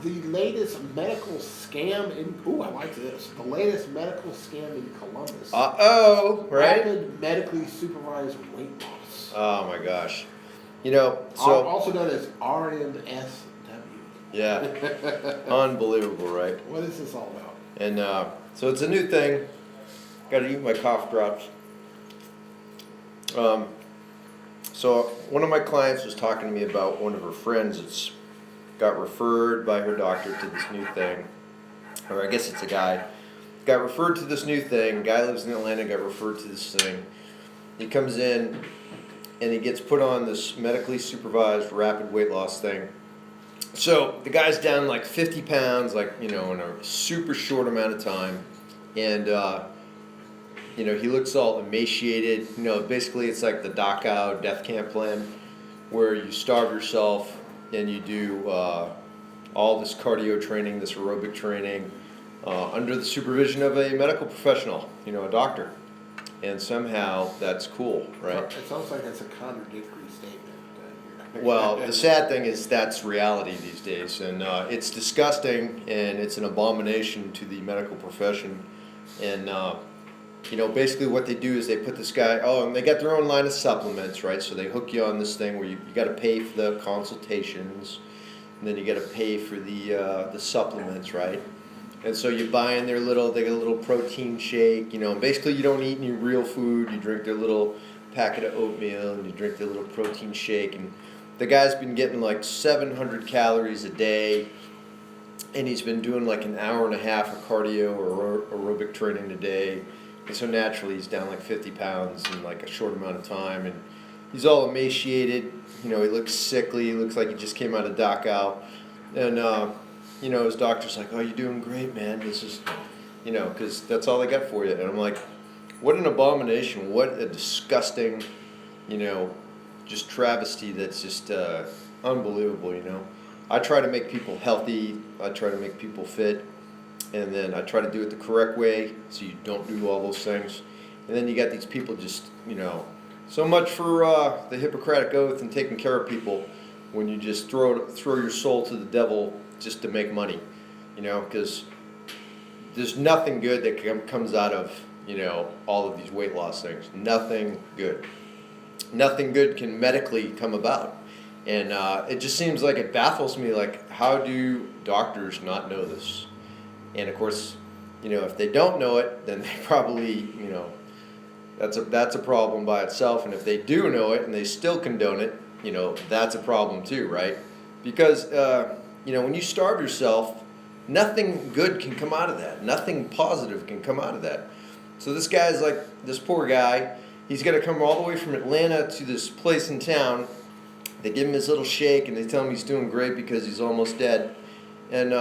the latest medical scam in. Ooh, I like this. The latest medical scam in Columbus. Right? Rapid medically supervised weight loss. Oh my gosh. So Also known as RMSW. yeah, unbelievable, right? What is this all about? And so it's a new thing. Got to eat my cough drops. So one of my clients was talking to me about one of her friends that's got referred by her doctor to this new thing, or I guess it's a guy. Got referred to this new thing. Guy lives in Atlanta. Got referred to this thing. He comes in and he gets put on this medically supervised rapid weight loss thing. So the guy's down like 50 pounds, in a super short amount of time, and he looks all emaciated. Basically it's like the Dachau death camp plan, where you starve yourself and you do all this cardio training, this aerobic training, under the supervision of a medical professional, a doctor. And somehow that's cool, right? It sounds like it's a contradictory statement. Well, the sad thing is that's reality these days, and it's disgusting, and it's an abomination to the medical profession. And basically what they do is they put this guy. Oh, and they got their own line of supplements, right? So they hook you on this thing where you got to pay for the consultations, and then you got to pay for the supplements, right? And so you buy in they got a little protein shake, and basically you don't eat any real food. You drink their little packet of oatmeal, and you drink their little protein shake, and the guy's been getting like 700 calories a day, and he's been doing like an hour and a half of cardio or aerobic training a day. And so naturally he's down like 50 pounds in like a short amount of time, and he's all emaciated. He looks sickly. He looks like he just came out of Dachau. And, his doctor's like, oh, you're doing great, man. This is, because that's all they got for you. And I'm like, what an abomination. What a disgusting, just travesty that's just unbelievable, I try to make people healthy. I try to make people fit. And then I try to do it the correct way so you don't do all those things. And then you got these people just, so much for the Hippocratic Oath and taking care of people when you just throw your soul to the devil just to make money, because there's nothing good that comes out of, all of these weight loss things. Nothing good. Nothing good can medically come about. And it just seems like it baffles me, like, how do doctors not know this? And of course, if they don't know it, then they probably, that's a problem by itself. And if they do know it and they still condone it, that's a problem too, right? Because, when you starve yourself, nothing good can come out of that. Nothing positive can come out of that. So this guy's like, this poor guy, he's got to come all the way from Atlanta to this place in town. They give him his little shake and they tell him he's doing great because he's almost dead. And,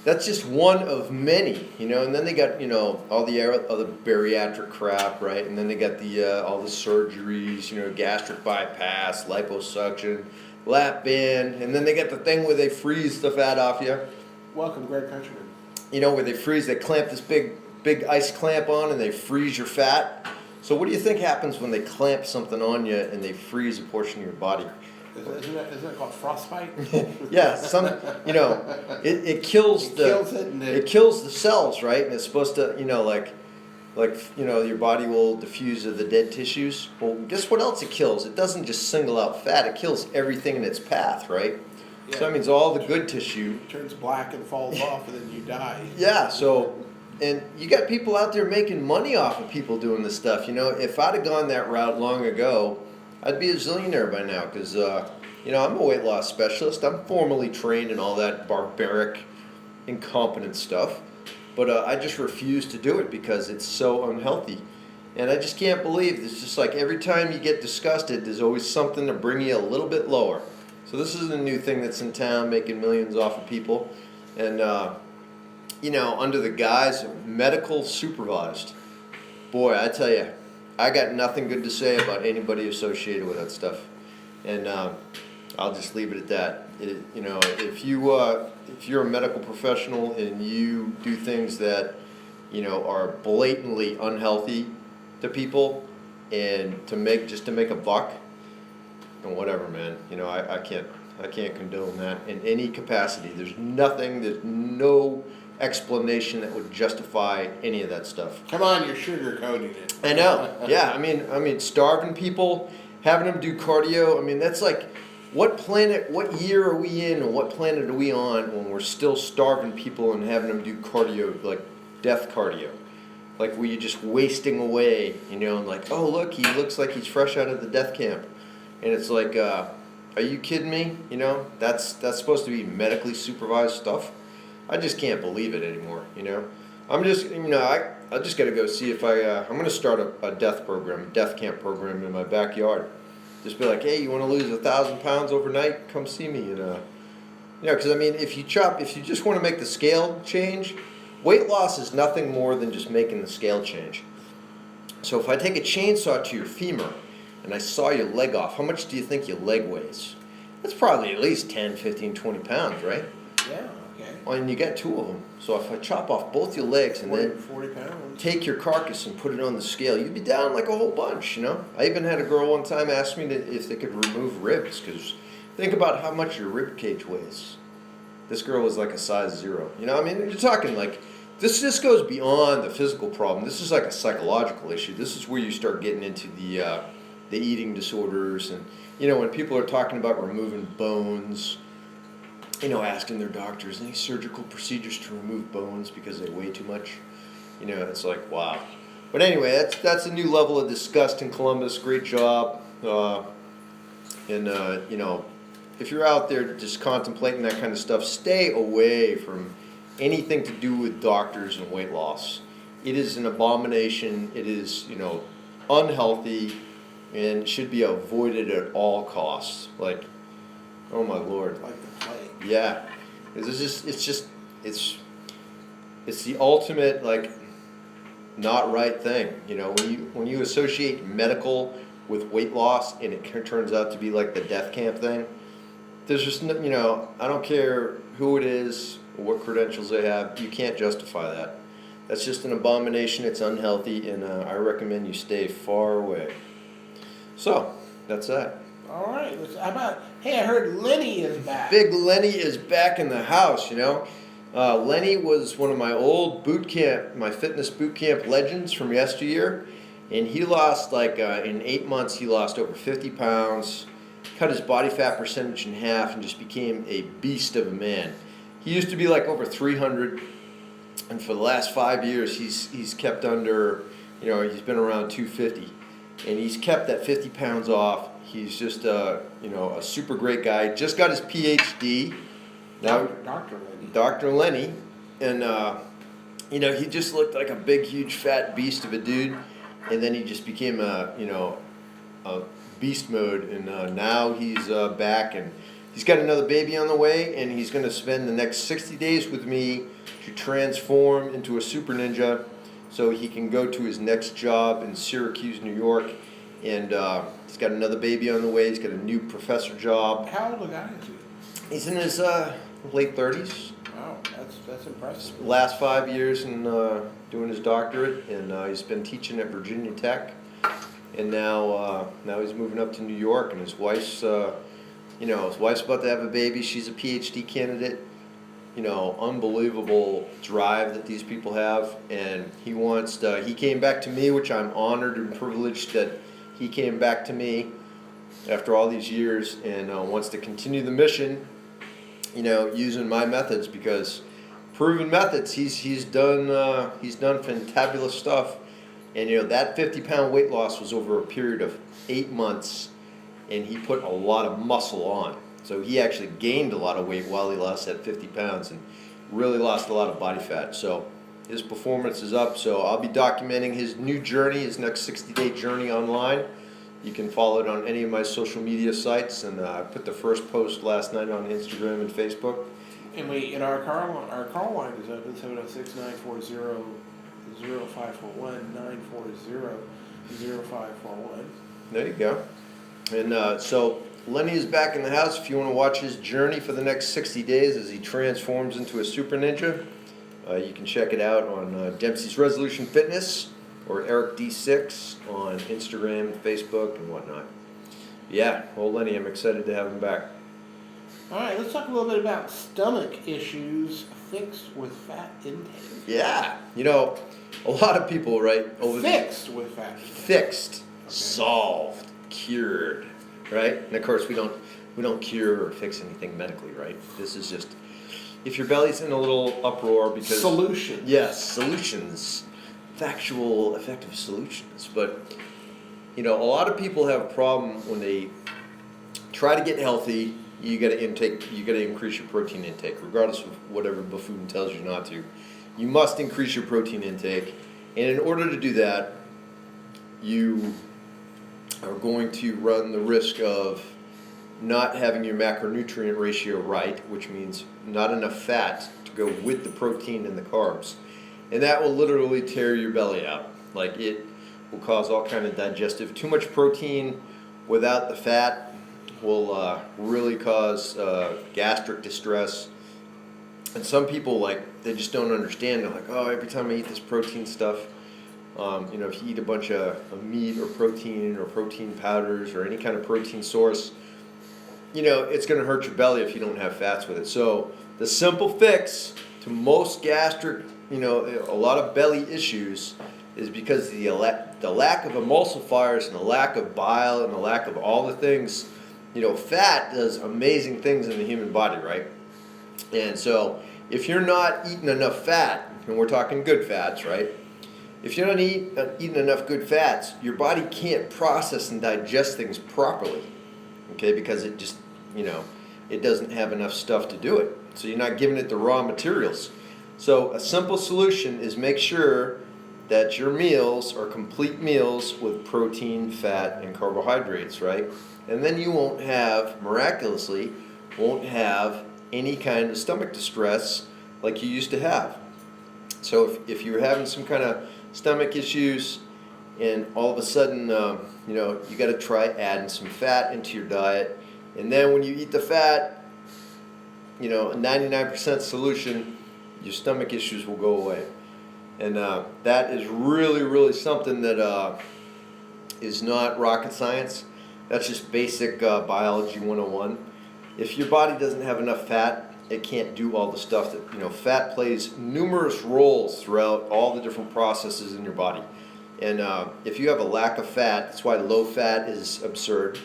that's just one of many, and then they got, all the other bariatric crap, right? And then they got all the surgeries, gastric bypass, liposuction, lap band, and then they got the thing where they freeze the fat off you. Welcome, Greg Countryman. Where they clamp this big ice clamp on and they freeze your fat. So what do you think happens when they clamp something on you and they freeze a portion of your body? Isn't that called frostbite? Yeah, it kills it kills the cells, right? And it's supposed to, your body will diffuse of the dead tissues. Well, guess what else it kills? It doesn't just single out fat; it kills everything in its path, right? Yeah. So that means all the good tissue turns black and falls off, and then you die. Yeah. So, and you got people out there making money off of people doing this stuff. If I'd have gone that route long ago, I'd be a zillionaire by now because, I'm a weight loss specialist. I'm formally trained in all that barbaric, incompetent stuff. But I just refuse to do it because it's so unhealthy. And I just can't believe it's just like every time you get disgusted, there's always something to bring you a little bit lower. So this is a new thing that's in town, making millions off of people. And, under the guise of medical supervised. Boy, I tell you, I got nothing good to say about anybody associated with that stuff, and I'll just leave it at that. If you're a medical professional and you do things that are blatantly unhealthy to people, and to make a buck, and whatever, man, I I can't condone that in any capacity. There's no explanation that would justify any of that stuff. Come on, you're sugarcoating it. I know. Yeah, I mean, starving people, having them do cardio. I mean, that's like, what year are we in, and what planet are we on when we're still starving people and having them do cardio, like death cardio? Like, where you're just wasting away, and like, oh, look, he looks like he's fresh out of the death camp. And it's like, are you kidding me? That's supposed to be medically supervised stuff. I just can't believe it anymore, I'm just, I just got to go see if I'm going to start a death camp program in my backyard. Just be like, hey, you want to lose 1,000 pounds overnight? Come see me. And, because I mean, if you just want to make the scale change, weight loss is nothing more than just making the scale change. So if I take a chainsaw to your femur and I saw your leg off, how much do you think your leg weighs? That's probably at least 10, 15, 20 pounds, right? Yeah, okay. And you got two of them. So if I chop off both your legs and 40 pounds. Take your carcass and put it on the scale, you'd be down like a whole bunch, I even had a girl one time ask me if they could remove ribs, because think about how much your rib cage weighs. This girl was like a size 0. I mean, you're talking like, this goes beyond the physical problem. This is like a psychological issue. This is where you start getting into the eating disorders, and when people are talking about removing bones, asking their doctors any surgical procedures to remove bones because they weigh too much. It's like, wow. But anyway, that's a new level of disgust in Columbus. Great job. And if you're out there just contemplating that kind of stuff, stay away from anything to do with doctors and weight loss. It is an abomination. It is, unhealthy, and should be avoided at all costs. Like, oh my Lord. Like the plague. Yeah. It's the ultimate, like, not right thing. When you associate medical with weight loss and it turns out to be like the death camp thing, there's just no, I don't care who it is or what credentials they have, you can't justify that. That's just an abomination. It's unhealthy, and I recommend you stay far away. So that's that. All right. How about? Hey, I heard Lenny is back. Big Lenny is back in the house. Lenny was one of my old my fitness boot camp legends from yesteryear, and he lost in 8 months he lost over 50 pounds, cut his body fat percentage in half, and just became a beast of a man. He used to be like over 300, and for the last 5 years he's kept under, he's been around 250, and he's kept that 50 pounds off. He's just a super great guy. Just got his PhD. Now, Dr. Lenny, and he just looked like a big, huge, fat beast of a dude, and then he just became a beast mode, and now he's back, and he's got another baby on the way, and he's going to spend the next 60 days with me to transform into a super ninja, so he can go to his next job in Syracuse, New York, and he's got another baby on the way. He's got a new professor job. How old a guy is he? He's in his late 30s. Wow, that's impressive. Last 5 years in doing his doctorate, and he's been teaching at Virginia Tech, and now he's moving up to New York, and his wife's about to have a baby. She's a PhD candidate. Unbelievable drive that these people have, and he came back to me, which I'm honored and privileged that he came back to me after all these years, and wants to continue the mission, using my methods, because proven methods, he's done fantabulous stuff, and that 50-pound weight loss was over a period of 8 months, and he put a lot of muscle on. So he actually gained a lot of weight while he lost that 50 pounds and really lost a lot of body fat. So his performance is up. So I'll be documenting his new journey, his next 60-day journey online. You can follow it on any of my social media sites, and I put the first post last night on Instagram and Facebook. And our call line is open, 706-940-0541, 940-0541. There you go. And so Lenny is back in the house. If you want to watch his journey for the next 60 days as he transforms into a super ninja, you can check it out on Dempsey's Resolution Fitness or Eric D6 on Instagram, Facebook, and whatnot. Yeah, old Lenny, I'm excited to have him back. All right, let's talk a little bit about stomach issues fixed with fat intake. Yeah, a lot of people, right? Fixed with fat intake. Fixed, Okay. solved, cured, right? And of course, we don't cure or fix anything medically, right? This is just if your belly's in a little uproar because Solutions. Yes, solutions, factual, effective solutions. But a lot of people have a problem when they try to get healthy. You got to increase your protein intake, regardless of whatever buffoon tells you not to. You must increase your protein intake, and in order to do that, you are going to run the risk of not having your macronutrient ratio right, which means not enough fat to go with the protein and the carbs. And that will literally tear your belly out. Like, it will cause all kind of digestive. Too much protein without the fat will really cause gastric distress. And some people, they just don't understand. They're like, oh, every time I eat this protein stuff, if you eat a bunch of meat or protein powders or any kind of protein source, it's going to hurt your belly if you don't have fats with it. So the simple fix to most gastric, a lot of belly issues is because the lack of emulsifiers and the lack of bile and the lack of all the things. Fat does amazing things in the human body, right? And so if you're not eating enough fat, and we're talking good fats, right? If you're not eating enough good fats, your body can't process and digest things properly, okay? Because it just, it doesn't have enough stuff to do it. So you're not giving it the raw materials. So a simple solution is make sure that your meals are complete meals with protein, fat, and carbohydrates, right? And then you miraculously, won't have any kind of stomach distress like you used to have. So if you're having some kind of stomach issues and all of a sudden, you got to try adding some fat into your diet. And then when you eat the fat, a 99% solution, your stomach issues will go away. And that is really, really something that is not rocket science. That's just basic biology 101. If your body doesn't have enough fat, it can't do all the stuff that, fat plays numerous roles throughout all the different processes in your body. And if you have a lack of fat, that's why low fat is absurd.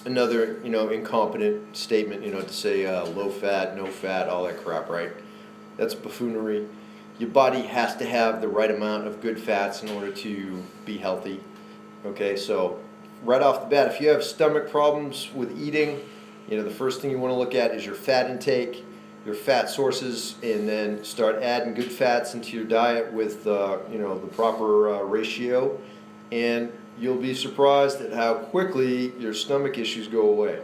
Another, incompetent statement, to say low fat, no fat, all that crap, right? That's buffoonery. Your body has to have the right amount of good fats in order to be healthy. Okay, so right off the bat, if you have stomach problems with eating, the first thing you want to look at is your fat intake, your fat sources, and then start adding good fats into your diet with the proper ratio, and you'll be surprised at how quickly your stomach issues go away.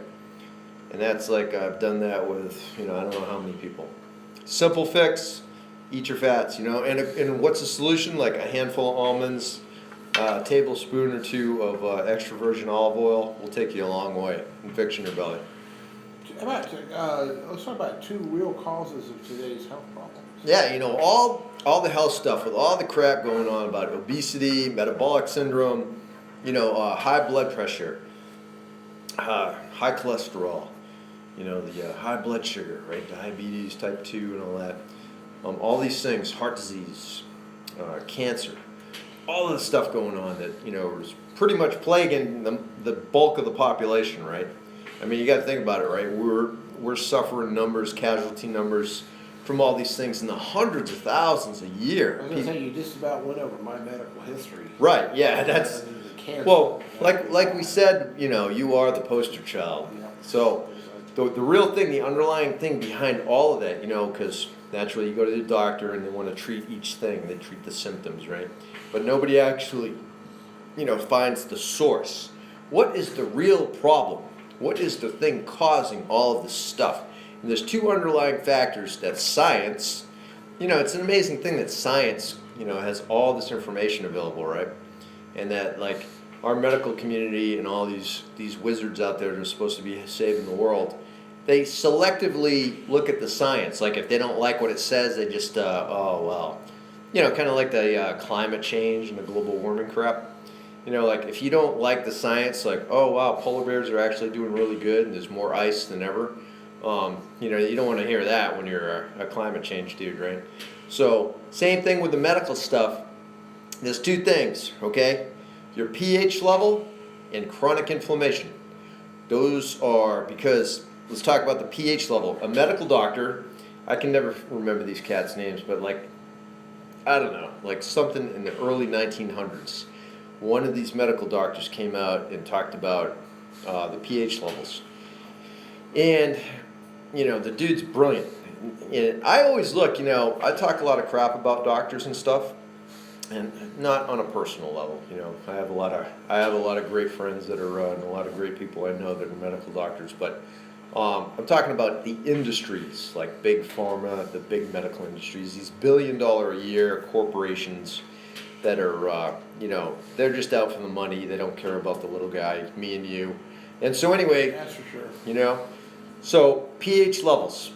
And that's I've done that with I don't know how many people. Simple fix: eat your fats. And what's the solution? Like a handful of almonds, a tablespoon or two of extra virgin olive oil will take you a long way in fixing your belly. Let's talk about two real causes of today's health problems. Yeah, all the health stuff with all the crap going on about obesity, metabolic syndrome, high blood pressure, high cholesterol, the high blood sugar, right? Diabetes, type 2 and all that. All these things, heart disease, cancer, all of the stuff going on that, is pretty much plaguing the bulk of the population, right? I mean, you got to think about it, right? We're suffering numbers, casualty numbers from all these things in the hundreds of thousands a year. I was going to say, you just about went over my medical history. Right, yeah, that's... Well, like we said, you are the poster child. Yeah. So the real thing, the underlying thing behind all of that, because naturally you go to the doctor and they want to treat each thing. They treat the symptoms, right? But nobody actually, finds the source. What is the real problem? What is the thing causing all of this stuff? And there's two underlying factors that science, it's an amazing thing that science, has all this information available, right? And that, our medical community and all these wizards out there that are supposed to be saving the world, they selectively look at the science. If they don't like what it says, they just, kind of like the climate change and the global warming crap. You know, like if you don't like the science, like, oh wow, polar bears are actually doing really good and there's more ice than ever, you know, you don't want to hear that when you're a climate change dude, right? So, same thing with the medical stuff. There's two things, okay? Your pH level and chronic inflammation. Those are, because, let's talk about the pH level. A medical doctor, I can never remember these cats' names, but like, I don't know, like something in the early 1900s. One of these medical doctors came out and talked about the pH levels. And, you know, the dude's brilliant. And I always look, you know, I talk a lot of crap about doctors and stuff, and not on a personal level. You know, I have a lot of great friends that are and a lot of great people I know that are medical doctors. But I'm talking about the industries, like big pharma, the big medical industries, these $1 billion-a-year corporations that are, you know, they're just out for the money. They don't care about the little guy, me and you. And so anyway, That's for sure. you know, so pH levels.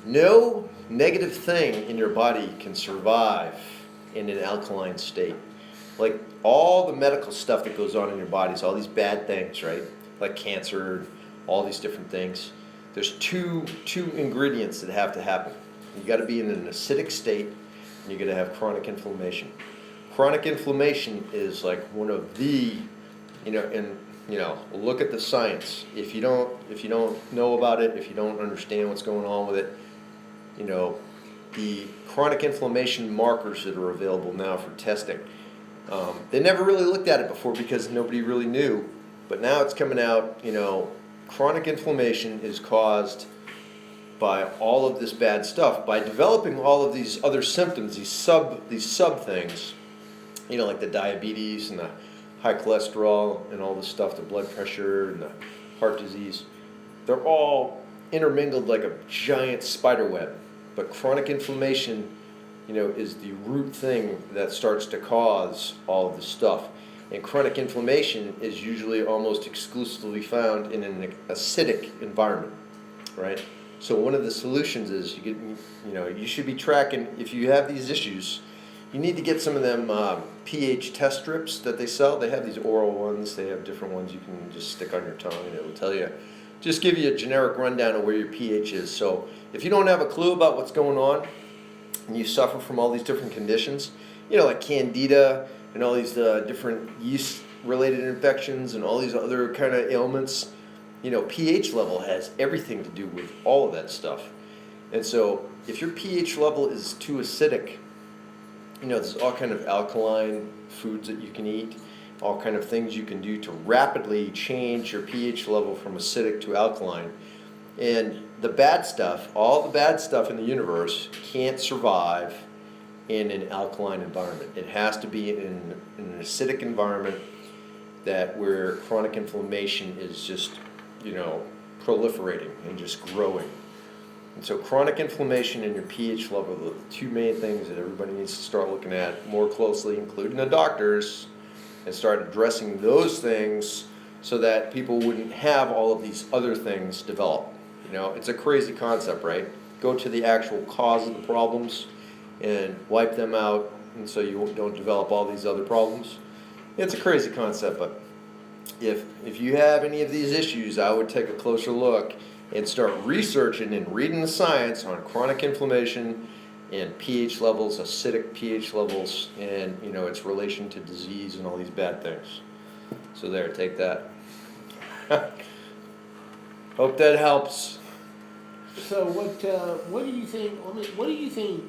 No negative thing in your body can survive in an alkaline state. Like all the medical stuff that goes on in your bodies, all these bad things, right? Like cancer, all these different things. There's two ingredients that have to happen. You got to be in an acidic state, and you got to have chronic inflammation. Chronic inflammation is like one of the, you know, and you know, look at the science. If you don't know about it, if you don't understand what's going on with it, you know, the chronic inflammation markers that are available now for testing, they never really looked at it before because nobody really knew, but now it's coming out. You know, chronic inflammation is caused by all of this bad stuff, by developing all of these other symptoms, these sub things, you know, like the diabetes and the high cholesterol and all this stuff, the blood pressure and the heart disease. They're all intermingled like a giant spider web. But chronic inflammation, you know, is the root thing that starts to cause all of this stuff. And chronic inflammation is usually almost exclusively found in an acidic environment, right? So one of the solutions is you should be tracking, if you have these issues, you need to get some of them pH test strips that they sell. They have these oral ones. They have different ones you can just stick on your tongue, and it will tell you, just give you a generic rundown of where your pH is. So if you don't have a clue about what's going on, and you suffer from all these different conditions, you know, like candida and all these different yeast-related infections and all these other kind of ailments, you know, pH level has everything to do with all of that stuff. And so if your pH level is too acidic, you know, there's all kind of alkaline foods that you can eat, all kind of things you can do to rapidly change your pH level from acidic to alkaline. And the bad stuff, all the bad stuff in the universe can't survive in an alkaline environment. It has to be in an acidic environment where chronic inflammation is just, you know, proliferating and just growing. And so chronic inflammation and your pH level are the two main things that everybody needs to start looking at more closely, including the doctors, and start addressing those things so that people wouldn't have all of these other things develop. You know, it's a crazy concept, right? Go to the actual cause of the problems and wipe them out, and so you don't develop all these other problems. It's a crazy concept, but if you have any of these issues, I would take a closer look and start researching and reading the science on chronic inflammation and pH levels, acidic pH levels, and, you know, its relation to disease and all these bad things. So there, take that. Hope that helps. So what do you think? What do you think?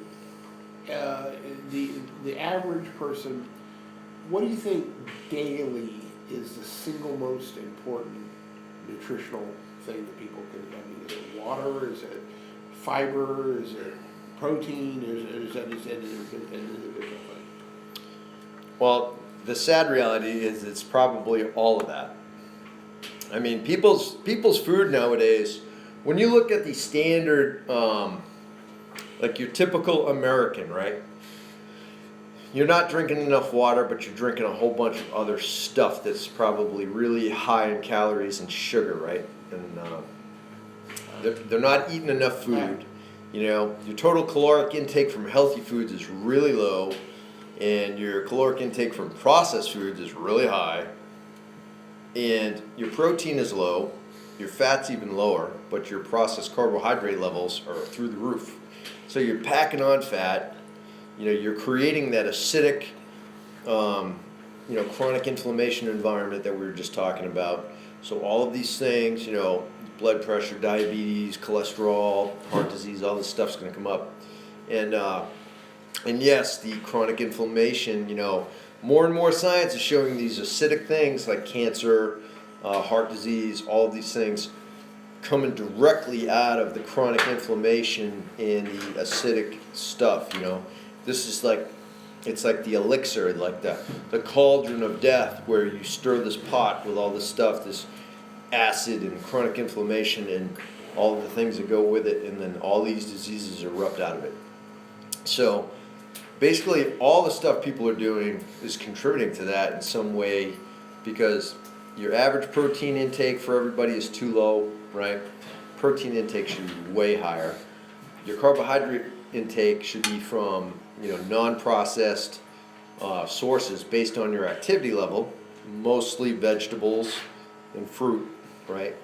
The average person, what do you think daily is the single most important nutritional thing that people can? I mean, is it water? Is it fiber? Is it protein? Is that an individual thing? Well, the sad reality is it's probably all of that. I mean, people's food nowadays, when you look at the standard, like your typical American, right? You're not drinking enough water, but you're drinking a whole bunch of other stuff that's probably really high in calories and sugar, right? And they're not eating enough food. You know, your total caloric intake from healthy foods is really low. and your caloric intake from processed foods is really high, and your protein is low, your fat's even lower, but your processed carbohydrate levels are through the roof. So you're packing on fat, you're creating that acidic, chronic inflammation environment that we were just talking about. So all of these things, blood pressure, diabetes, cholesterol, heart disease, all this stuff's going to come up. And yes, the chronic inflammation, more and more science is showing these acidic things like cancer, heart disease, all of these things coming directly out of the chronic inflammation and the acidic stuff, This is like, it's like the elixir, like the cauldron of death, where you stir this pot with all this stuff, this acid and chronic inflammation and all of the things that go with it, and then all these diseases erupt out of it. So basically all the stuff people are doing is contributing to that in some way, because your average protein intake for everybody is too low, right? Protein intake should be way higher. Your carbohydrate intake should be from non-processed sources based on your activity level, mostly vegetables and fruit, right?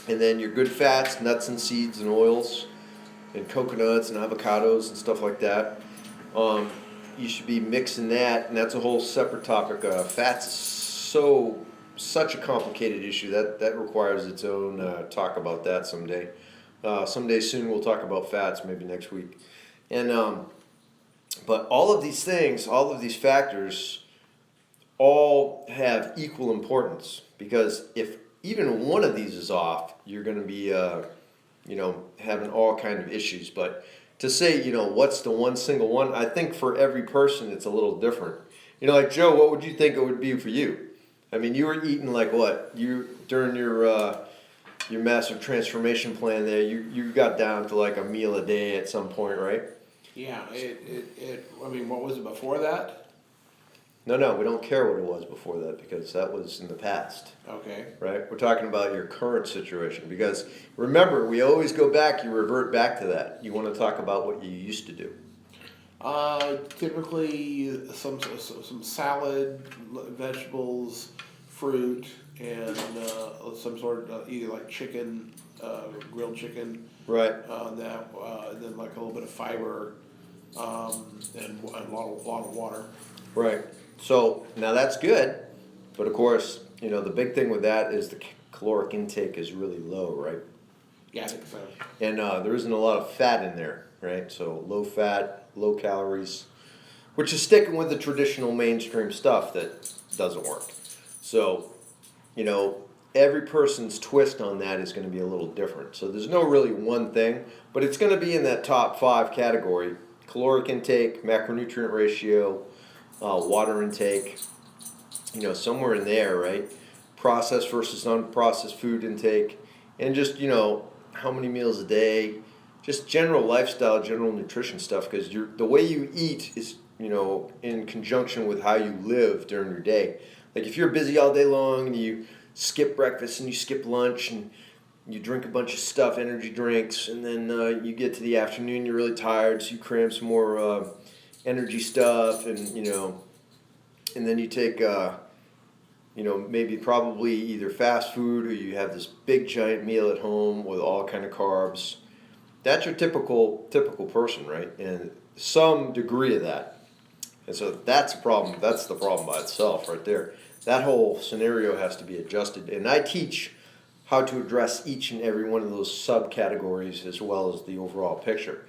And then your good fats, nuts and seeds and oils, and coconuts and avocados and stuff like that. You should be mixing that, and that's a whole separate topic. Fats is such a complicated issue that requires its own talk about that someday. Someday soon we'll talk about fats, maybe next week. And but all of these things, all of these factors, all have equal importance, because if even one of these is off, you're going to be having all kind of issues. But to say, what's the one single one, I think for every person it's a little different. Like Joe, what would you think it would be for you? I mean, you were eating like what? During your massive transformation plan there, you got down to like a meal a day at some point, right? Yeah, I mean, what was it before that? No, we don't care what it was before that, because that was in the past. Okay. Right? We're talking about your current situation, because remember, we always go back, you revert back to that. You want to talk about what you used to do. Typically some salad, vegetables, fruit, and some sort of either like chicken, grilled chicken. Right. Then like a little bit of fiber, and a lot of water. Right. So now that's good, but of course, the big thing with that is the caloric intake is really low, right? Yeah, I think so. And there isn't a lot of fat in there, right? So low fat, low calories, which is sticking with the traditional mainstream stuff that doesn't work. So, every person's twist on that is going to be a little different. So there's no really one thing, but it's going to be in that top 5 category: caloric intake, macronutrient ratio, water intake, somewhere in there, right? Processed versus unprocessed food intake, and just, how many meals a day, just general lifestyle, general nutrition stuff, because the way you eat is, in conjunction with how you live during your day. Like if you're busy all day long and you skip breakfast and you skip lunch and you drink a bunch of stuff, energy drinks, and then you get to the afternoon, you're really tired, so you cram some more energy stuff, and and then you take maybe probably either fast food, or you have this big giant meal at home with all kind of carbs. That's your typical person, right? And some degree of that. And so that's a problem. That's the problem by itself right there. That whole scenario has to be adjusted. And I teach how to address each and every one of those subcategories as well as the overall picture.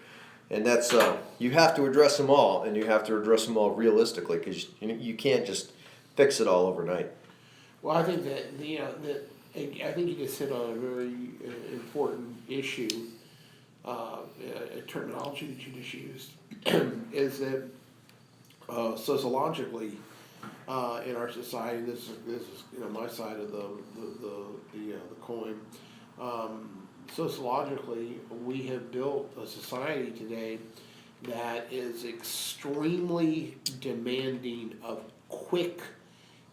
And that's, you have to address them all, and you have to address them all realistically, because you can't just fix it all overnight. Well, I think that I think you just hit on a very important issue. Terminology that you just used is that sociologically, in our society, this is my side of the coin. Sociologically, we have built a society today that is extremely demanding of quick,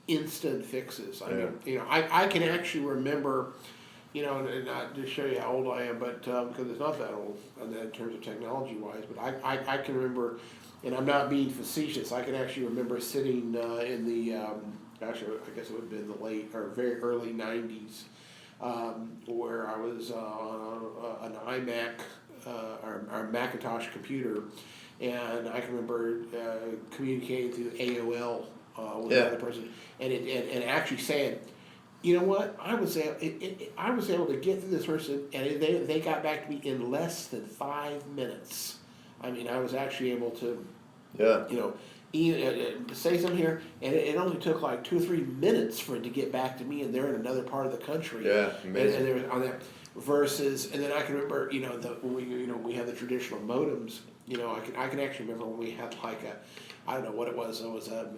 instant fixes. I mean, I can actually remember you know, and not to show you how old I am, but because it's not that old in terms of technology wise, but I can remember, and I'm not being facetious, I can actually remember sitting in the, actually, I guess it would have been the late or very early 90s, where I was on an iMac or Macintosh computer, and I can remember communicating through AOL with another person, and actually saying, you know what? I was able to get through this person, and they got back to me in less than 5 minutes. I mean, I was actually able to, you know, say something here, and it only took like 2 or 3 minutes for it to get back to me, and they're in another part of the country. Yeah, amazing. And they're on that versus, and then I can remember, you know, when we had the traditional modems. You know, I can actually remember when we had like I don't know what it was. It was a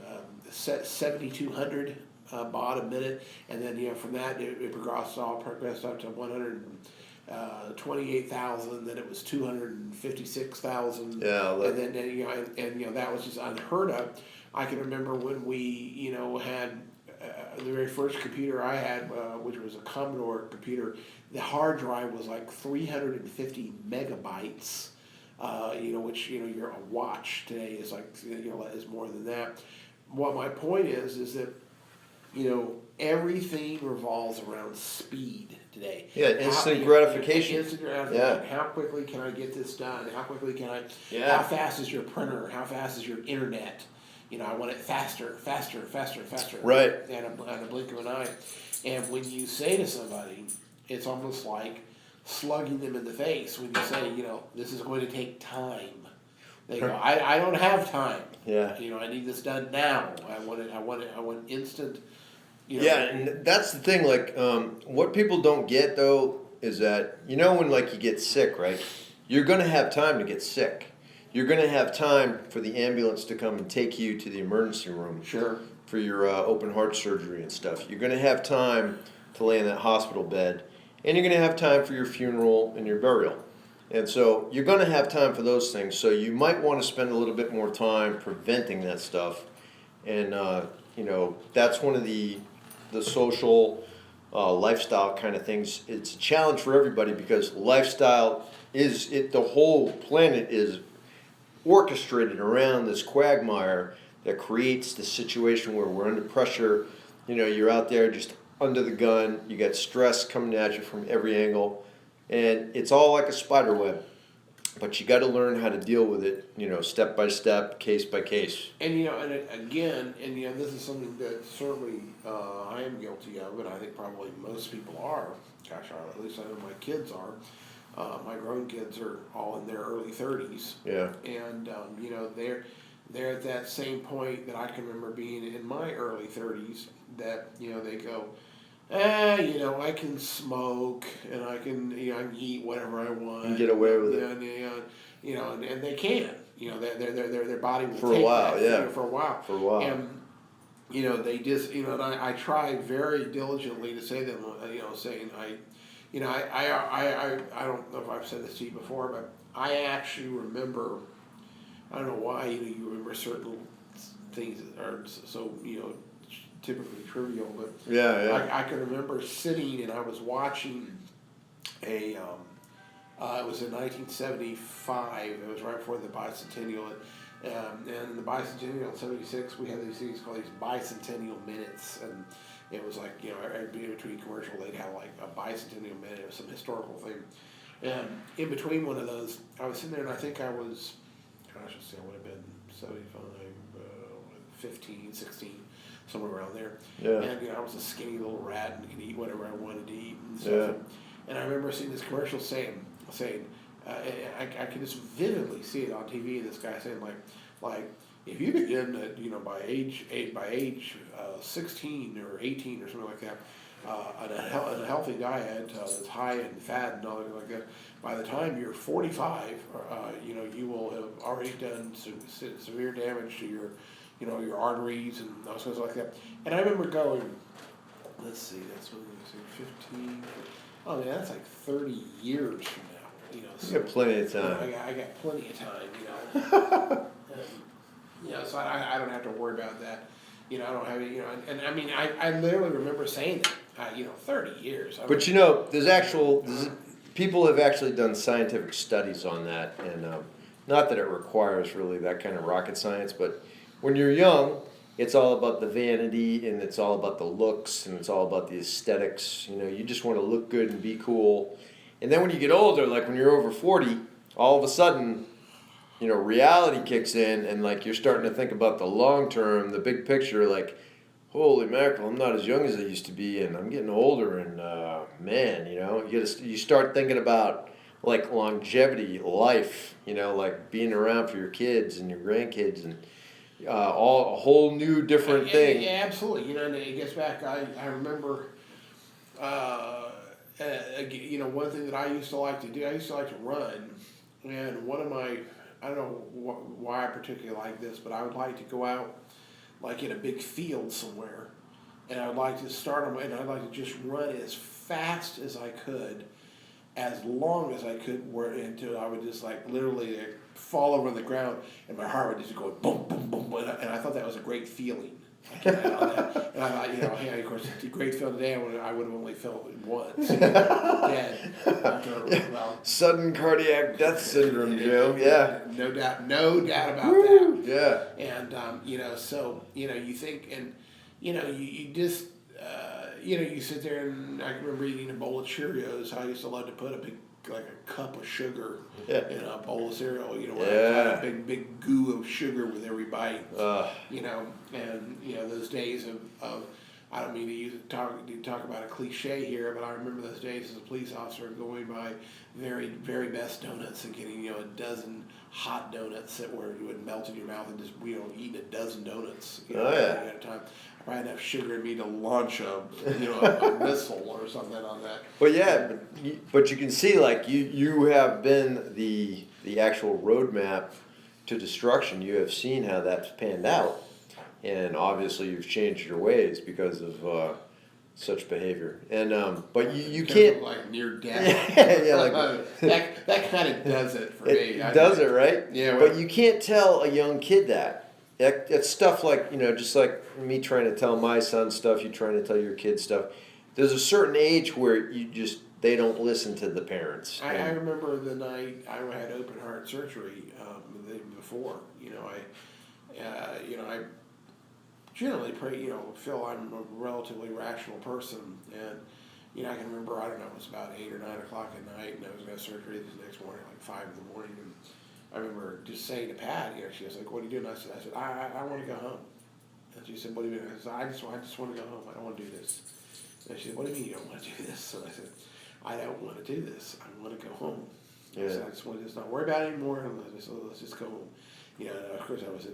7,200 baud a minute, and then from that it progressed up to 128,000. Then it was 256,000. Yeah, and then and that was just unheard of. I can remember when we had the very first computer I had, which was a Commodore computer. The hard drive was like 350 megabytes. Which your watch today is like is more than that. What my point is that everything revolves around speed today. Yeah, instant gratification. Instant gratification. Yeah. How quickly can I get this done? How quickly can I? Yeah. How fast is your printer? How fast is your internet? I want it faster. Right. And a blink of an eye. And when you say to somebody, it's almost like slugging them in the face when you say, this is going to take time. They go, I don't have time. Yeah. I need this done now. I want instant. Yeah, and that's the thing. Like, what people don't get though is that when like you get sick, right? You're gonna have time to get sick. You're gonna have time for the ambulance to come and take you to the emergency room. Sure. For your open heart surgery and stuff. You're gonna have time to lay in that hospital bed, and you're gonna have time for your funeral and your burial. And so you're gonna have time for those things. So you might want to spend a little bit more time preventing that stuff. And that's one of the social lifestyle kind of things. It's a challenge for everybody because lifestyle the whole planet is orchestrated around this quagmire that creates the situation where we're under pressure. You're out there just under the gun. You got stress coming at you from every angle, and it's all like a spider web. But you got to learn how to deal with it, step by step, case by case. And this is something that certainly I am guilty of, and I think probably most people are. Gosh, at least I know my kids are. My grown kids are all in their early 30s. Yeah. And they're at that same point that I can remember being in my early 30s. That they go, I can smoke and I can I can eat whatever I want and get away with it. And they can. Their body will for take a while. that, Yeah. For a while. For a while. And they just and I try very diligently to say them saying I don't know if I've said this to you before, but I actually remember. I don't know why you remember certain things that are so typically trivial, but yeah. I can remember sitting and I was watching it was in 1975. It was right before the bicentennial. And the bicentennial in 76, we had these things called these bicentennial minutes, and it was like in between commercial they'd have like a bicentennial minute. It was some historical thing, and in between one of those, I was sitting there and I think I was, gosh, let's see, I would have been 75, 15, 16, somewhere around there. Yeah. And I was a skinny little rat and could eat whatever I wanted to eat and stuff. Yeah. And I remember seeing this commercial saying. I can just vividly see it on TV. This guy saying like if you begin at by age 16 or 18 or something like that, on a healthy diet that's high in fat and all that like that, by the time you're 45, you will have already done severe damage to your arteries and those things like that. And I remember going, let's see, that's when we 15. Oh man, that's like 30 years from now. You got plenty of time. I got plenty of time. So I don't have to worry about that. I don't have any, and I mean, I literally remember saying that, 30 years. But people have actually done scientific studies on that, and not that it requires really that kind of rocket science, but when you're young, it's all about the vanity, and it's all about the looks, and it's all about the aesthetics. You just want to look good and be cool. And then when you get older, like when you're over 40, all of a sudden, reality kicks in, and like you're starting to think about the long term, the big picture, like, holy mackerel, I'm not as young as I used to be, and I'm getting older, and man, you start thinking about like longevity, life, like being around for your kids and your grandkids, and a whole new different thing. Yeah, absolutely. And it gets back. I remember, one thing that I used to like to do. I used to like to run, and one of my, I don't know why I particularly like this, but I would like to go out, like in a big field somewhere, and I would like to start them, and I'd like to just run as fast as I could, as long as I could, until I would just like literally fall over on the ground, and my heart would just go boom, boom, boom, and I thought that was a great feeling. And I thought, hey, of course, it's a great feeling today. I would have only felt it once. Dead. Well, sudden cardiac death syndrome, Joe. Yeah. No doubt about that. Yeah. And so you think, and you just you sit there, and I can remember eating a bowl of Cheerios. I used to love to put a cup of sugar in a bowl of cereal, where I had a big goo of sugar with every bite, and those days of I don't mean to talk about a cliche here, but I remember those days as a police officer going by very, very best donuts and getting, a dozen hot donuts that would melt in your mouth, and just, eating a dozen donuts, at a time. I probably had enough sugar in me to launch a missile or something on that. But yeah, but you can see, like, you have been the actual roadmap to destruction. You have seen how that's panned out. And obviously you've changed your ways because of such behavior. And but you can't, like near death. yeah, like that kind of does it for me. It does it, right? Yeah. But you can't tell a young kid that. It's stuff like, just like me trying to tell my son stuff, you trying to tell your kid stuff. There's a certain age where they don't listen to the parents. I remember the night I had open heart surgery the day before. I generally feel I'm a relatively rational person, and I can remember, I don't know, it was about 8 or 9 o'clock at night, and I was going to have surgery the next morning, like 5 in the morning, and I remember just saying to Pat, she was like, "What are you doing?" I said, I want to go home. And she said, "What do you mean?" I said, I just want to go home. I don't want to do this. And she said, "What do you mean you don't want to do this?" And I said, "I don't want to do this. I want to go home." Yeah. I said, "I just want to just not worry about it anymore. Let's just go home." Of course, I was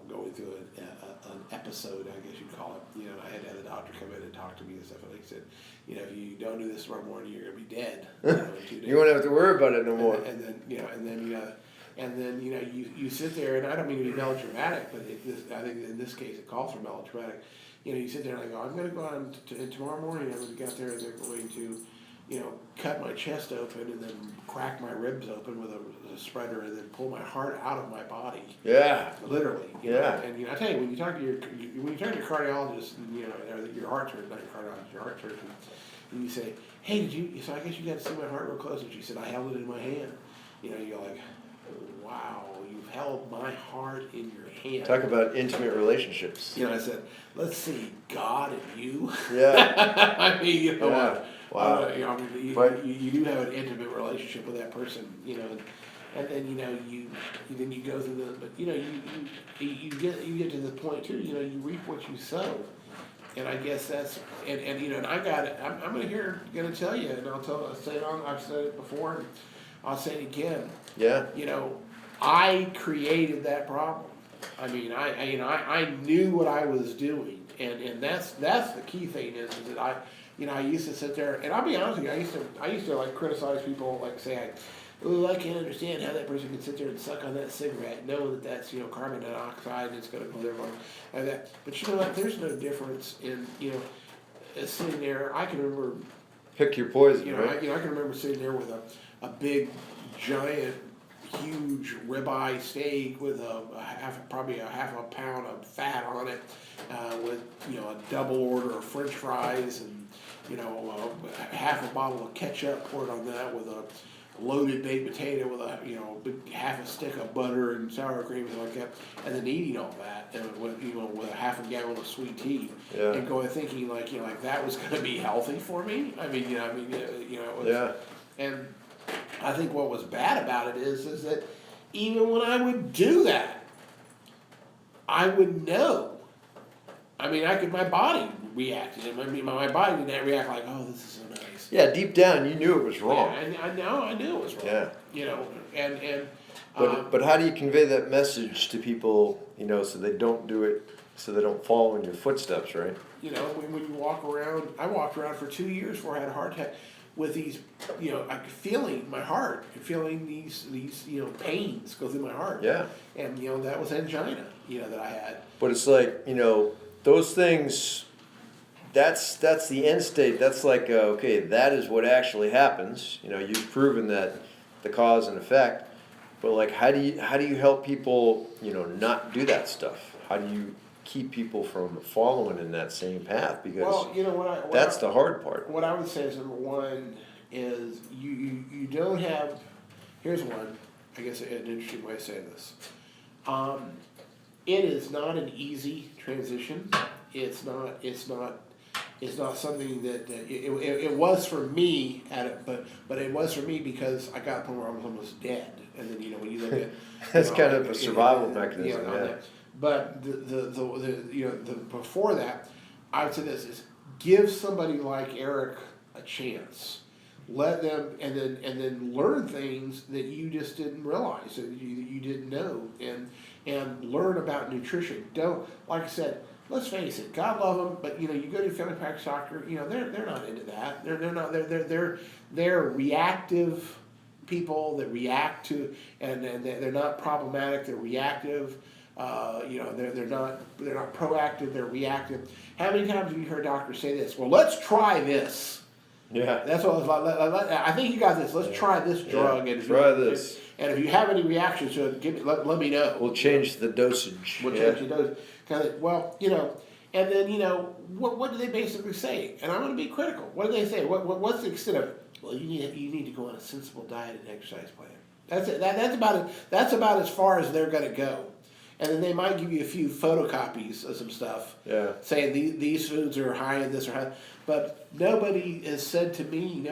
going through an episode, I guess you'd call it. I had to have the doctor come in and talk to me and stuff. And he said, if you don't do this tomorrow morning, you're going to be dead. In 2 days. You won't have to worry about it no more. And then you sit there, and I don't mean to be melodramatic, but I think in this case it calls for melodramatic. You sit there and I go, I'm going to go on tomorrow morning. I'm going to get out there, and they're going to, cut my chest open and then crack my ribs open with a spreader and then pull my heart out of my body. Yeah. Literally. And I tell you, when you talk to your cardiologist, or your heart surgeon, not your cardiologist, your heart surgeon, and you say, "Hey, so I guess you got to see my heart real close." And she said, "I held it in my hand." You're like, wow, you've held my heart in your hand. Talk about intimate relationships. I said, let's see, God and you. Yeah. I mean, yeah. Wow. You do have an intimate relationship with that person, and then you go through but you get to the point too, you reap what you sow, and I guess that's and I got it. I'm gonna tell you, and I've said it before, and I'll say it again. Yeah. I created that problem. I mean, I knew what I was doing, and that's the key thing is that I used to sit there, and I'll be honest with you, I used to like criticize people, like say, I can't understand how that person can sit there and suck on that cigarette, knowing that that's carbon dioxide and it's going to go there like that. But you know what? There's no difference in sitting there. I can remember. Pick your poison. Right? I can remember sitting there with a big, giant, huge ribeye steak with probably a half a pound of fat on it, with a double order of French fries and half a bottle of ketchup poured on that with a loaded baked potato with a half a stick of butter and sour cream and like that, and then eating all that and with a half a gallon of sweet tea, and going thinking like that was going to be healthy for me. It was, and I think what was bad about it is that even when I would do that, I would know. My body reacted. My body didn't react like, oh, this is so nice. Yeah, deep down, you knew it was wrong. Yeah, I knew it was wrong. Yeah. But how do you convey that message to people, so they don't do it, so they don't follow in your footsteps, right? When you walk around, I walked around for 2 years before I had a heart attack with these, I could feeling my heart, feeling these pains go through my heart. Yeah. And, that was angina, that I had. But it's like, those things, that's the end state. That's like, okay, that is what actually happens. You've proven that the cause and effect. But like, how do you help people, not do that stuff? How do you keep people from following in that same path? Because that's the hard part. What I would say is, number one is you don't have. Here's one, I guess, an interesting way of saying this. It is not an easy transition. It's not something that it was for me but it was for me because I got to the point where I was almost dead. And then when you look at that's kind of a survival mechanism. Yeah. But the before that, I would say this is give somebody like Eric a chance. Let them and then learn things that you just didn't realize, that you didn't know, and learn about nutrition. Don't, like I said, let's face it, God love them, but you go to your family practice doctor, they're not into that. They're reactive people that react to, and they're not problematic. They're reactive. They're not proactive. They're reactive. How many times have you heard doctors say this? Well, let's try this. Yeah. That's what I was like. I think you got this. Let's try this drug. And try this. And if you have any reactions to it, let me know. We'll change the dosage. We'll change the dosage. And then what do they basically say? And I'm going to be critical. What do they say? What's the extent of it? Well, you need to go on a sensible diet and exercise plan. That's it. That's about it. That's about as far as they're going to go. And then they might give you a few photocopies of some stuff. Yeah. Saying these foods are high in this or high. But nobody has said to me,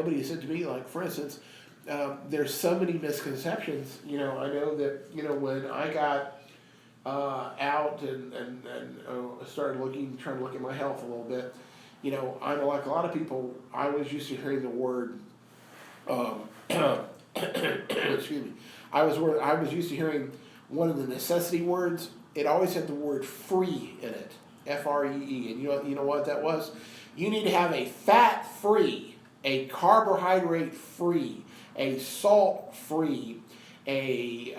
like, for instance, there's so many misconceptions. I know that, when I got out and started trying to look at my health a little bit, I know, like a lot of people, I was used to hearing the word, excuse me, I was used to hearing one of the necessity words. It always had the word free in it, F-R-E-E, and you know what that was? You need to have a fat-free, a carbohydrate-free, a salt-free, a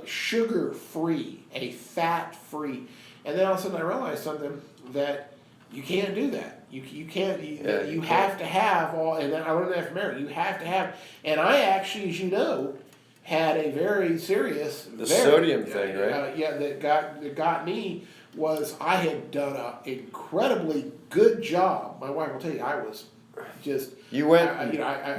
sugar-free, a fat-free. And then all of a sudden I realized something, that you can't do that. You can't. You have to have all, and I learned that from Eric. You have to have, and I actually, as you know, had a very serious sodium thing, right? That got me was I had done an incredibly good job. My wife will tell you, I was just. You went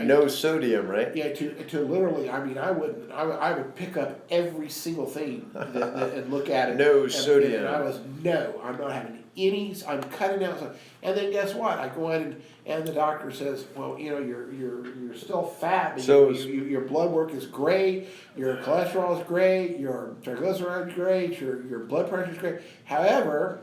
no sodium, right? Yeah, to literally. I would pick up every single thing and look at it. No sodium. And I was I'm not having any. I'm cutting out some. And then guess what? I go in and the doctor says, well, you're still fat. But so your blood work is great. Your cholesterol is great. Your triglycerides is great. Your blood pressure is great. However,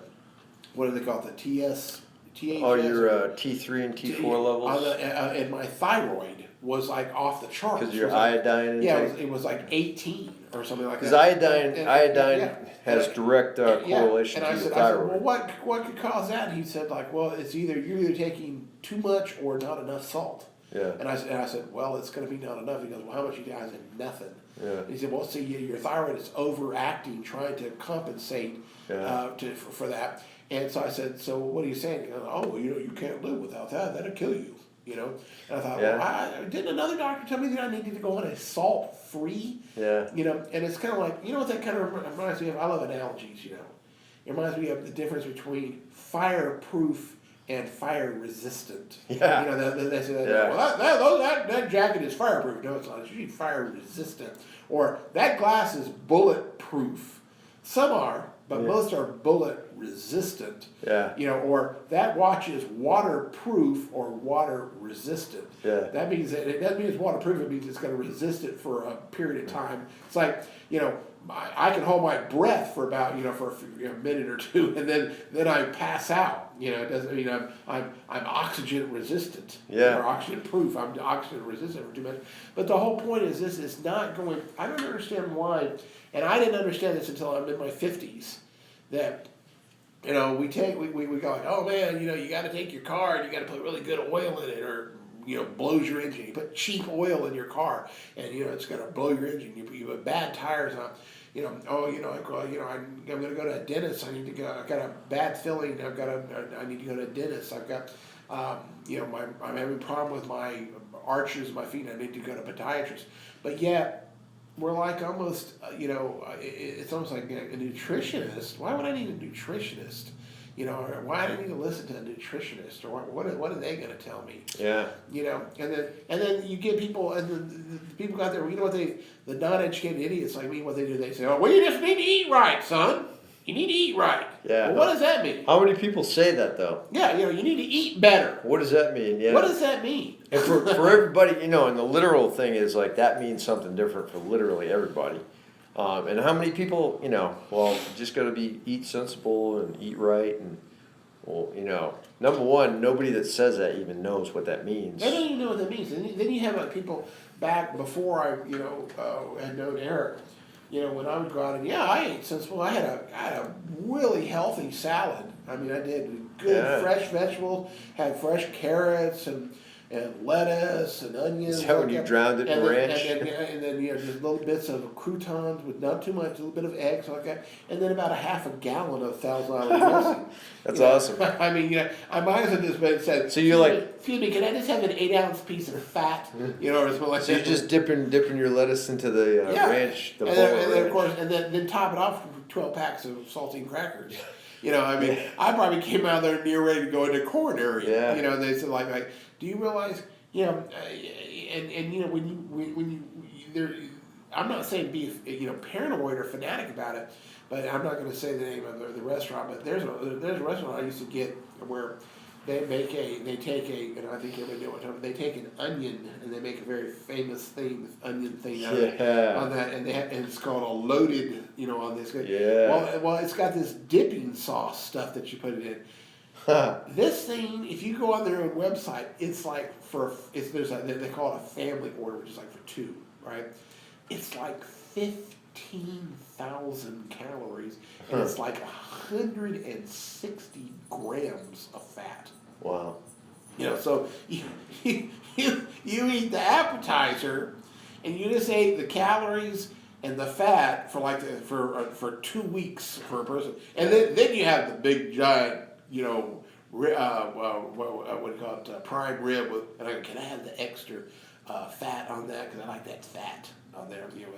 what do they call it? The THS. Oh, your T3 and T4 levels? And my thyroid was like off the charts. Because your iodine? Yeah, it was like 18 or something like that. Because iodine has direct correlation to your thyroid. I said, well, what could cause that? And he said, like, well, it's you're either taking too much or not enough salt. Yeah. And I said, well, it's going to be not enough. He goes, well, how much you got? I said, nothing. Yeah. He said, well, see, your thyroid is overacting, trying to compensate for that. And so I said, so what are you saying? He goes, oh, well, you can't live without that. That'll kill you. you know. And I thought, Yeah. well, didn't another doctor tell me that I needed to go on a salt-free, Yeah. you know? And it's kind of like, you know what that kind of reminds me of? I love analogies, you know. It reminds me of the difference between fireproof and fire resistant. Yeah. You know, they say that, Yeah. well, that jacket is fireproof. No, it's not. It's usually fire resistant. Or that glass is bulletproof. Some are, but Yeah. most are bullet resistant. Yeah. You know, or that watch is waterproof or water resistant. Yeah. That means that it doesn't mean it's waterproof. It means it's going to resist it for a period of time. It's like, you know, I can hold my breath for about, you know, for a minute or two, and then I pass out. You know, it doesn't mean I'm oxygen resistant. Yeah. Or oxygen proof. I'm oxygen resistant for too much. But the whole point is this is not going. I don't understand why, and I didn't understand this until I'm in my 50s. That, you know, we go like, oh man, you know, you got to take your car and you got to put really good oil in it, or, you know, blows your engine. You put cheap oil in your car, and, you know, it's gonna blow your engine. You put bad tires on. You know, oh, you know, I'm gonna go to a dentist. I need to go. I've got a bad filling. I need to go to a dentist. I've got, you know, I'm having a problem with my arches of my feet. I need to go to a podiatrist. But yet, we're like almost, you know, it's almost like a nutritionist. Why would I need a nutritionist? You know, or why do I need to listen to a nutritionist? Or what are they going to tell me? Yeah. You know, and then you get people, and the people out there, you know what the non-educated idiots like me, what they do, they say, oh, well, you just need to eat right, son. You need to eat right. Yeah. Well, what does that mean? How many people say that though? Yeah, you know, you need to eat better. What does that mean? Yeah. What does that mean? And for everybody, you know, and the literal thing is like that means something different for literally everybody. And how many people, you know, well, just got to eat sensible and eat right, and, well, you know, number one, nobody that says that even knows what that means. They don't even know what that means. And then you have people back before I, you know, had known Eric. You know, when I would go out and I ate sensible. I had a really healthy salad. I mean, I did good fresh vegetables, had fresh carrots and lettuce and onions. Is that when you drowned it in ranch? And then you know, just little bits of croutons with not too much, a little bit of eggs like that, and then about a half a gallon of Thousand Island dressing. That's awesome. I mean, you know, I might as well just been said. So you're like, excuse me, can I just have an 8-ounce piece of fat? You know, or something like so that. you're just dipping your lettuce into the ranch, the bowl and then ranch. of course, and then top it off with 12 packs of saltine crackers. You know, I mean, I probably came out there near ready to go into coronary. Yeah. You know, they said like, do you realize? You know, and you know when you there, I'm not saying be, you know, paranoid or fanatic about it, but I'm not going to say the name of the restaurant. But there's a restaurant I used to get where they take and I think everybody knows what I'm talking about. They take an onion and they make a very famous onion thing out of it, on that, and and it's called a loaded, you know, on this. Yeah. Well, it's got this dipping sauce stuff that you put it in. This thing, if you go on their own website, it's like they call it a family order, which is like for two, right? It's like 15,000 calories, and it's like 160 grams of fat. Wow. You know, so you eat the appetizer, and you just ate the calories and the fat for 2 weeks for a person, and then you have the big giant, you know, what do you call it, prime rib with, and I go, can I have the extra fat on that, because I like that fat on there, you know,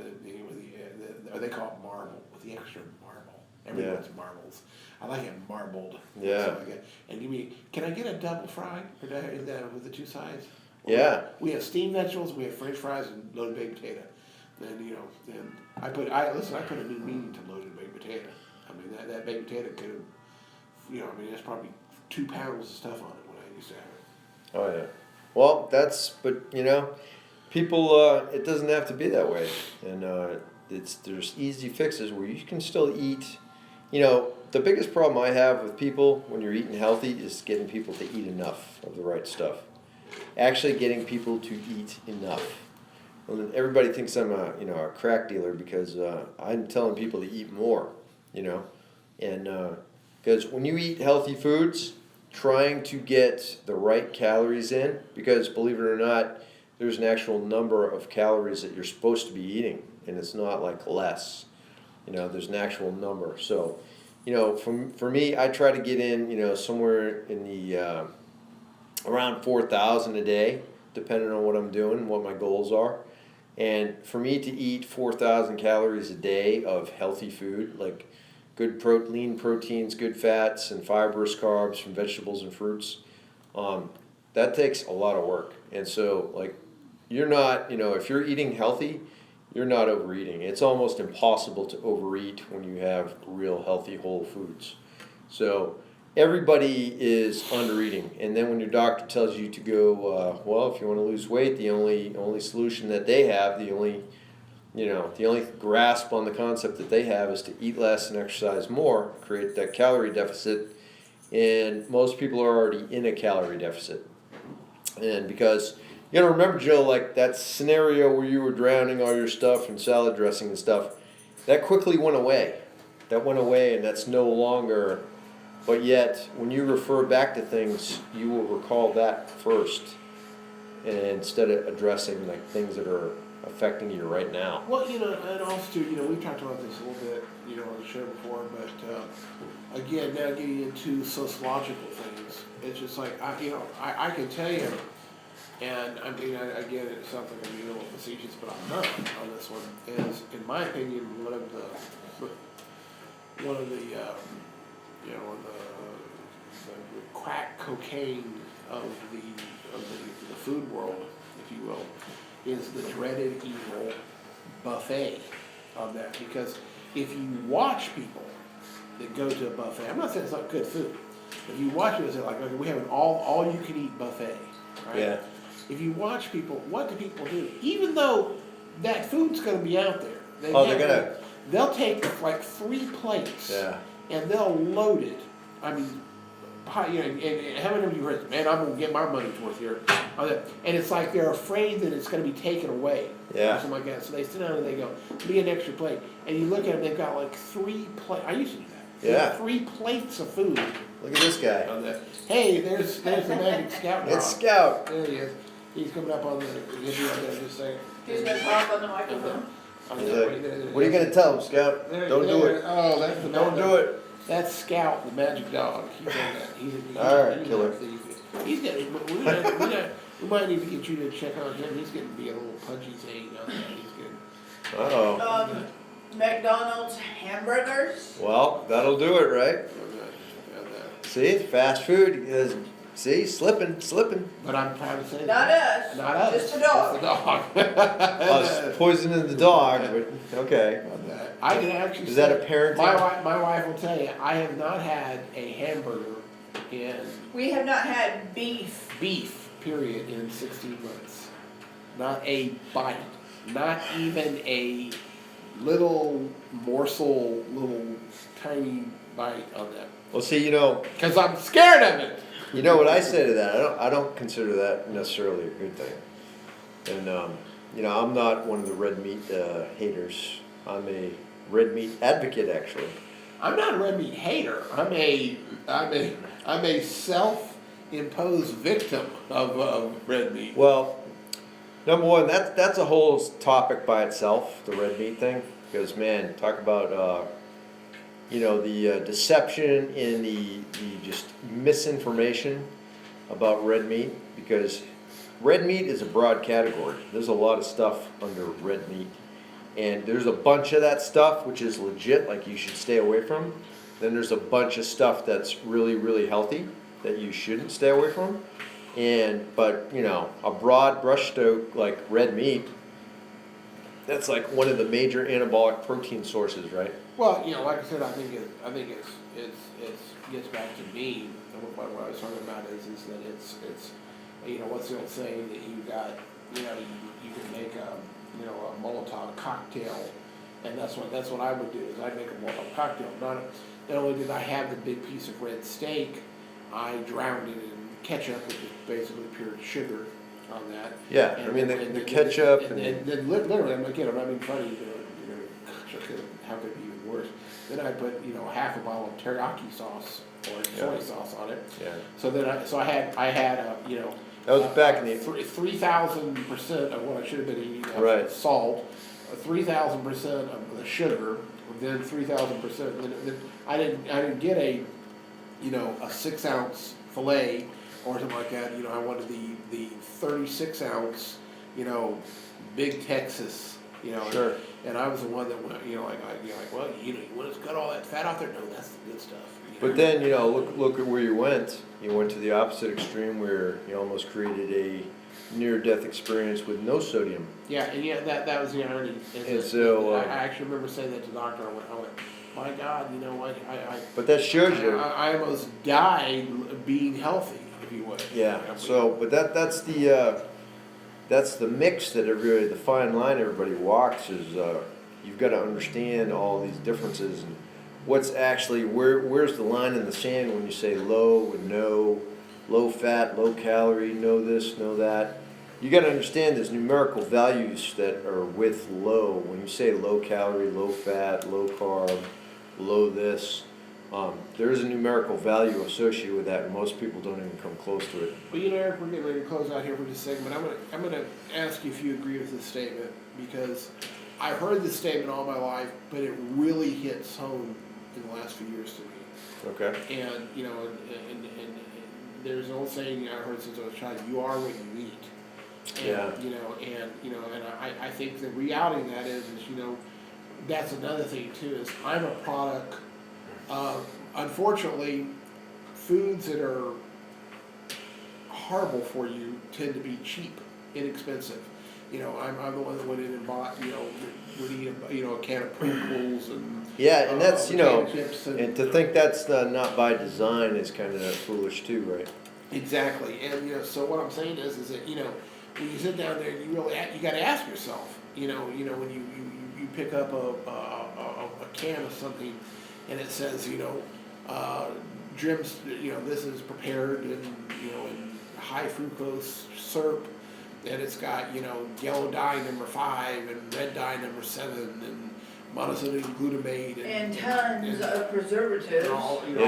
or they call it marble, with the extra marble. Everyone's marbles. I like it marbled. Yeah. And you mean, can I get a double fry with the two sides? Yeah. We have steamed vegetables, we have French fries, and loaded baked potato. And you know, and I put a new meaning to loaded baked potato. I mean, that baked potato could have, you know, I mean, there's probably 2 pounds of stuff on it when I used to have it. Oh yeah. Well, but you know, people, it doesn't have to be that way, and there's easy fixes where you can still eat. You know, the biggest problem I have with people when you're eating healthy is getting people to eat enough of the right stuff. Actually getting people to eat enough. Well, everybody thinks I'm a crack dealer because I'm telling people to eat more, you know, and because when you eat healthy foods, trying to get the right calories in, because believe it or not, there's an actual number of calories that you're supposed to be eating, and it's not like less. You know, there's an actual number. So, you know, for me, I try to get in, you know, somewhere in the around 4,000 a day, depending on what I'm doing, what my goals are. And for me to eat 4,000 calories a day of healthy food, like lean proteins, good fats, and fibrous carbs from vegetables and fruits, that takes a lot of work. And so, like, you're not, if you're eating healthy, you're not overeating. It's almost impossible to overeat when you have real healthy whole foods. So everybody is undereating, and then when your doctor tells you to go, if you want to lose weight, the only solution that they have, the only grasp on the concept that they have is to eat less and exercise more, create that calorie deficit, and most people are already in a calorie deficit. And because you gotta remember, Joe, like that scenario where you were drowning all your stuff in salad dressing and stuff, that quickly went away. That went away, and that's no longer. But yet, when you refer back to things, you will recall that first, and instead of addressing like things that are affecting you right now. Well, and also, we've talked about this a little bit, on the show before, but again, now getting into sociological things, it's just like I can tell you, and I mean, again, it sounds like I'm being a little facetious, but I'm not on this one. Is, in my opinion, one of the crack cocaine of the food world, if you will, is the dreaded evil buffet of that. Because if you watch people that go to a buffet, I'm not saying it's not good food. If you watch it, it's like, okay, we have an all you can eat buffet, right? Yeah. If you watch people, what do people do? Even though that food's going to be out there, they'll take like 3 plates, and they'll load it. I mean, and how many of you heard, man, I'm going to get my money's worth here. And it's like they're afraid that it's going to be taken away. Yeah. Or something like that. So they sit down and they go, be an extra plate. And you look at them, they've got like 3 plates. I used to do that. Yeah. 3 plates of food. Look at this guy. Hey, there's the magic Scout dog. It's Scout. There he is. He's coming up on the video there, just saying. He's going to talk on the microphone. What are you going to tell him, Scout? Don't do it. Oh, that's the Don't do it. That's Scout, the magic dog. He's on that. He's Alright, killer. He's getting. We might need to get you to check on him. He's getting to be a little pudgy thing on that. He's getting. Uh-oh. McDonald's hamburgers. Well, that'll do it, right? See, fast food. See, slipping. But I'm trying to say. Not us. Not us. Just the dog. Just the dog. Us poisoning the dog, but okay. I can actually. Is that a parenting? My wife will tell you, I have not had a hamburger in. We have not had beef. Beef, period, in 16 months. Not a bite. Not even a little morsel, little tiny bite on that. Well, see, Because I'm scared of it. You know what I say to that? I don't consider that necessarily a good thing. And I'm not one of the red meat haters. I'm a red meat advocate, actually. I'm not a red meat hater. I'm a self-imposed victim of red meat. Well, number one, that's a whole topic by itself, the red meat thing. Because man, talk about the deception and the just misinformation about red meat, because red meat is a broad category. There's a lot of stuff under red meat, and there's a bunch of that stuff which is legit, like you should stay away from. Then there's a bunch of stuff that's really, really healthy that you shouldn't stay away from. But a broad brushstroke like red meat, that's like one of the major anabolic protein sources, right? Well, like I said, I think it gets back to me. What I was talking about is that it's what's the old saying that you got, you can make a Molotov cocktail, and that's what I would do is I'd make a Molotov cocktail. Not only did I have the big piece of red steak, I drowned it in ketchup, which is basically pure sugar on that. Yeah, the ketchup and then literally, I'm not being funny. How could it be even worse? Then I put half a bottle of teriyaki sauce or soy sauce on it. Yeah. So then I had that was back in the 3,000% of what I should have been eating. Right. Salt, 3,000% of the sugar, then 3,000%. Then I didn't get a 6-ounce fillet or something like that. I wanted the 36 ounce, big Texas, Sure. and I was the one that went, well, you want to cut all that fat out there? No, that's the good stuff. But then, look at where you went. You went to the opposite extreme where you almost created a near-death experience with no sodium. Yeah, and that was the irony. And so, I actually remember saying that to the doctor. I went, my God, But that shows you. I almost died being healthy, if you would. Yeah. So, but that's the mix that the fine line everybody walks is. You've got to understand all these differences and what's actually where's the line in the sand when you say low and no, low fat, low calorie, no this, no that. You got to understand there's numerical values that are with low. When you say low calorie, low fat, low carb, low this, there is a numerical value associated with that, and most people don't even come close to it. Well, Eric, we're getting ready to close out here for this segment. I'm gonna ask you if you agree with this statement, because I've heard this statement all my life, but it really hits home in the last few years to me. Okay. And and there's an old saying I heard since I was a child: "You are what you eat." And, Yeah. And I think the reality of that is that's another thing too. Is I'm a product. Unfortunately, foods that are horrible for you tend to be cheap, inexpensive. I'm the one that went in and bought, would eat a can of Pringles and Yeah, and that's chips and to think that's not by design is kind of foolish too, right? Exactly, and so what I'm saying is that when you sit down there, you got to ask yourself, when you pick up a can of something, and it says Dreams, this is prepared in high fructose syrup, and it's got yellow dye number 5 and red dye number 7 and monosodium glutamate and tons of preservatives. all these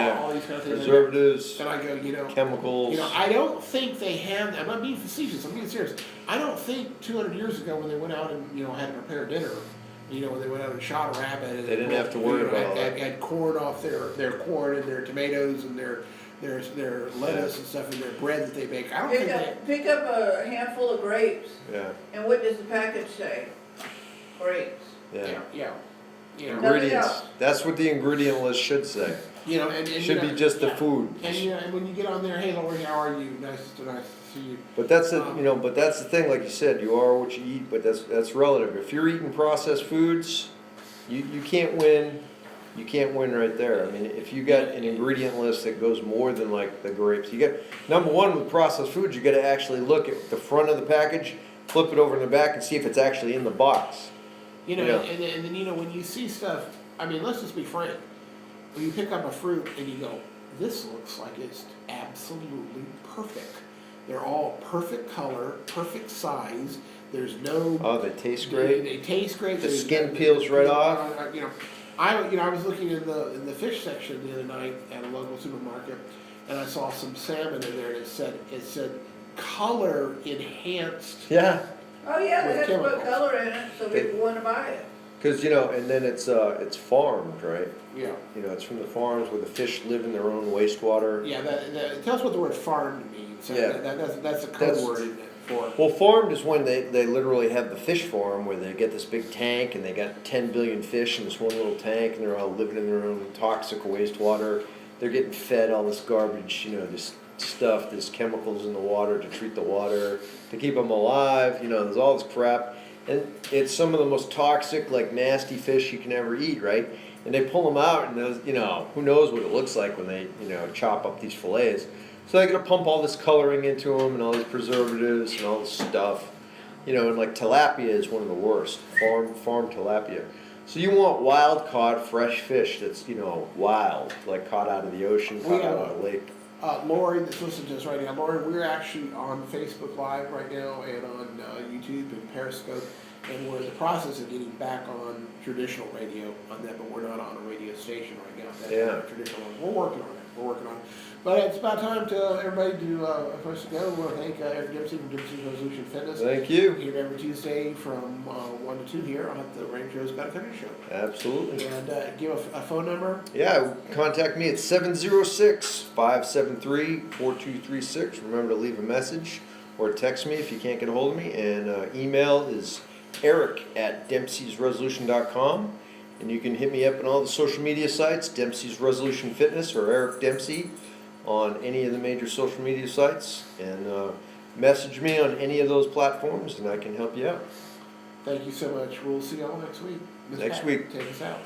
kind of things. Preservatives, And I go, chemicals. I don't think they had. I'm not being facetious. I'm being serious. I don't think 200 years ago when they went out and had to prepare dinner, when they went out and shot a rabbit, and They didn't have to worry about all that. had corn off their corn and their tomatoes and their lettuce and stuff and their bread that they make. I don't think Pick up a handful of grapes, Yeah. and what does the package say? Grapes. Yeah. Yeah. Ingredients. else. That's what the ingredient list should say. And Should be just the food. And and when you get on there, hey Lori, how are you? Nice to see you. But that's but that's the thing. Like you said, you are what you eat. But that's relative. If you're eating processed foods, you can't win. You can't win right there. I mean, if you got an ingredient list that goes more than like the grapes, you get number one with processed foods. You got to actually look at the front of the package, flip it over in the back, and see if it's actually in the box. And then when you see stuff, I mean, let's just be frank. When you pick up a fruit and you go, this looks like it's absolutely perfect. They're all perfect color, perfect size. There's no. Oh, they taste great. They taste great. The skin peels right off. I was looking in the fish section the other night at a local supermarket, and I saw some salmon in there, and it said color enhanced. Yeah. Oh yeah, they With have to put chemicals. color in it so people want to buy it. Because and then it's farmed, right? Yeah. It's from the farms where the fish live in their own wastewater. Yeah. Tell us what the word farmed means. Yeah. That's a code word, isn't it? Well, farmed is when they literally have the fish farm where they get this big tank and they got 10 billion fish in this one little tank and they're all living in their own toxic wastewater. They're getting fed all this garbage, this stuff, there's chemicals in the water to treat the water, to keep them alive, there's all this crap. And it's some of the most toxic, like nasty fish you can ever eat, right? And they pull them out and those, who knows what it looks like when they, chop up these fillets. So they're going to pump all this coloring into them and all these preservatives and all this stuff. And like tilapia is one of the worst, farm tilapia. So you want wild caught fresh fish that's, wild, like caught out of the ocean, caught out of the lake. Lori, that's listening to us right now. Lori, we're actually on Facebook Live right now and on YouTube and Periscope, and we're in the process of getting back on traditional radio on that, but we're not on a radio station right now. That's Yeah. traditional. We're working on it. we're working on. But it's about time to everybody for us to go. We want to thank Eric Dempsey from Dempsey's Resolution Fitness. Thank you. Here every Tuesday from 1 to 2 here on the Range Rose Got a Country Show. Absolutely. And give a phone number. Yeah, contact me at 706-573-4236. Remember to leave a message or text me if you can't get a hold of me. And email is eric@dempseysresolution.com. And you can hit me up on all the social media sites, Dempsey's Resolution Fitness or Eric Dempsey on any of the major social media sites. And message me on any of those platforms and I can help you out. Thank you so much. We'll see you all next week. Ms. Next Pat, week. Take us out.